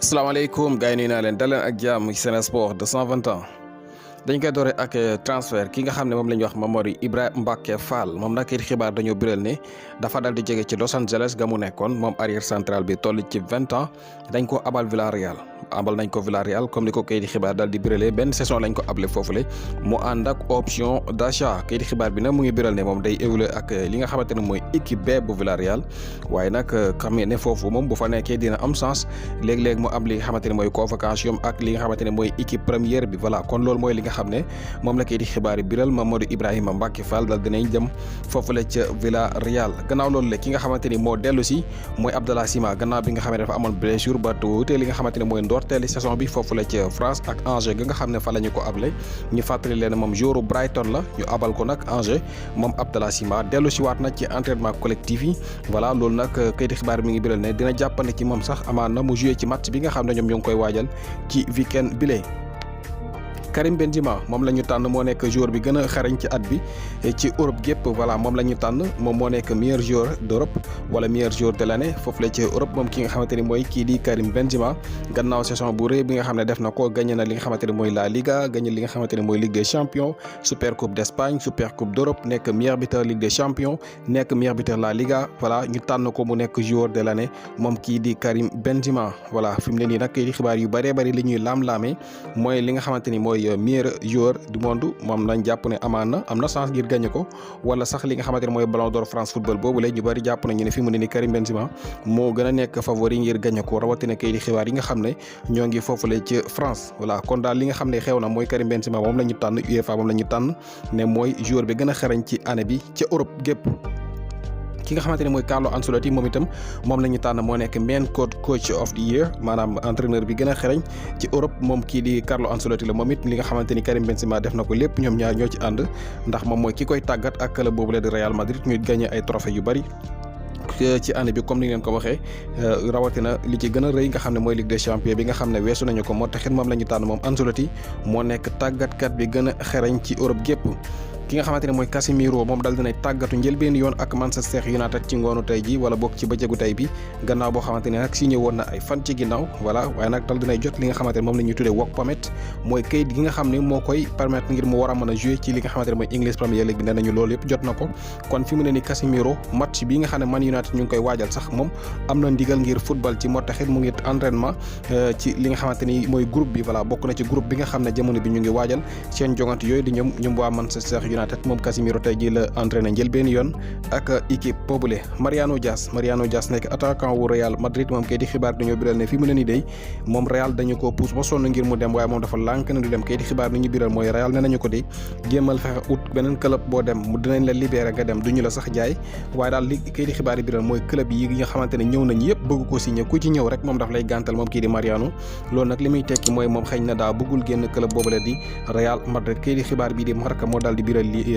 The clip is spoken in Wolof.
asalaamaaleykum gars yi nuyu naa leen daleen ak jàmm ci Sen Sport 220 ans dañ koy doore ak transfert ki nga xam ne moom la ñuy wax Mamady Ibrahima Mbacké Fall moom nag it xibaar dañoo biral ne dafa dal di jóge ci Los Angeles ga mu nekkoon moom arrière central bi toll ci 20 ans dañ ko abal Villarreal abal nañ ko Villarreal comme ni ko kayit xibaar dal di biralee benn saison lañ ko able foofule mu ànd ak option d'achat kayit xibaar bi nag mu ngi biral ne moom day évoluer ak li nga xamante ne mooy équipe B bu Villarreal waaye nag xam ne foofu moom bu fa nekkee dina am sens léeg-léeg mu am li nga xamante ne mooy convocation ak li nga xamante ne mooy équipe première bi voilà kon loolu mooy li nga xam ne moom la kayit xibaar yi biral Mamady Ibrahima Mbacké Fall dal dinañ jëm foofule ca Villarreal gannaaw loolu la ki nga xamante ni moo dellu si mooy Abdallah Sima gannaaw bi nga xam ne dafa amoon blessure ba tuute li nga xamante ne mooy ndorteeli saison bi foofu la ca France ak Angers ga nga xam ne fa la ñu ko able ñu fàttali leen moom joueur Brighton la ñu abal ko nag Angers moom Abdallah Sima dellu si waat na ci entraînement collectif yi voilà loolu nag kayit xibaar mi ngi biral ne dina jàppande ci moom sax amaan na mu joué ci match bi nga xam ne ñoom ñoo ngi koy waajal ci weekend bile. Karim Benzema moom la ñu tànn moo nekk joueur bi gën a xarañ ci at bi ci Europe gépp voilà moom la ñu tànn moom moo nekk meilleur joueur d'Europe wala meilleur joueur de l'année foofu la ci Europe moom ki nga xamante ni mooy kii di Karim Benzema gannaaw saison bu rëy bi nga xam ne def na ko gagné na li nga xamante ne mooy La Liga gagné li nga xamante ne mooy Ligue des Champions Super Coupe d'Espagne Super Coupe d'Europe nekk meilleur buteur Ligue des Champions nekk meilleur buteur La Liga voilà ñu tànn ko mu nekk joueur de l'année moom kii di Karim Benzema voilà fi mu ne nii nag kii di xibaar yu bëree bëri li ñuy laam-laamee mooy li nga xamante ni mooy meilleur joueur du monde moom lañ jàpp ne amaan na am na chance ngir gagné ko wala sax li nga xamante ne mooy Ballon d'Or France football boobu la ñu bëri jàpp nañu ne fi mu ne ni Karim Benzema moo gën a nekk favori ngir gagné ko rawatina kay di xibaar yi nga xam ne ñoo ngi foofule ci France voilà kon daal li nga xam ne xew na mooy Karim Benzema moom la ñu tànn UEFA moom la ñu tànn ne mooy joueur bi gën a xarañ ci année bi ca Europe gépp ki nga xamante ne mooy Carlo Ancelotti moom itam moom la ñu tànn moo nekk main coach of the year maanaam entraîneur bi gën a xereñ ci Europe moom kii di Carlo Ancelotti la moom it li nga xamante ni Karim Benzema def na ko lépp ñoom ñaar ñoo ci ànd ndax moom mooy ki koy tàggat ak club boobu la di Real Madrid ñuy gagné ay trophées yu bari ci année bi comme ni ngeen ko waxee rawatina li ci gën a rëy nga xam ne mooy Ligue des Champions bi nga xam ne weesu nañu ko moo taxit moom la ñu tànn moom Ancelotti moo nekk tàggatkat bi gën a xereñ ci Europe gépp ki nga xamante ne mooy Casemiro moom dal dinay tàggatu njëlbeen yoon ak Manchester United ci ngoonu tey ji wala bokk ci bëccëgu tey bi gannaaw boo xamante ne nag signé woon na ay fan ci ginnaaw voilà waaye nag dal dinay jot li nga xamante ne moom la ñuy tuddee work permit mooy kayit gi nga xam ne moo koy permettre ngir mu war a mën a jouer ci li nga xamante ne mooy English Premier League bi nee nañu loolu yëpp jot na ko kon fi mu ne ni Casemiro match bi nga xam ne Man United ñu ngi koy waajal sax moom am na ndigal ngir football ci moo taxit mu ngi entraînement ci li nga xamante ni mooy groupe bi voilà bokk na ci groupe bi nga xam ne jamono bi ñu ngi waajal seen jongante yooyu di ñoom waa Manchester United moom Casemiro tey jii la entraîné njëlbeen yoon ak équipe boobule Mariano Diaz nekk attaquant wu Real Madrid moom kay di xibaar dañoo biral ne fi mu ne nii day moom Real dañu ko pousse ba sonn ngir mu dem waaye moom dafa lànk na du dem kay di xibaar ni ñu biral mooy Real ne nañu ko di jéemal fexe ut beneen club boo dem mu dinañ la libéré nga dem duñu la sax jaay waaye daal li kay di xibaar yi biral mooy club yi nga xamante ne ñëw nañ yëpp bëgg ko signé ku ci ñëw rek moom daf lay gàntal moom kii di Mariano loolu nag li muy tekki mooy moom xëy na daa bëggul génn club boobule di Real Madrid kay di xibaar bii di Marca moo daal di biral li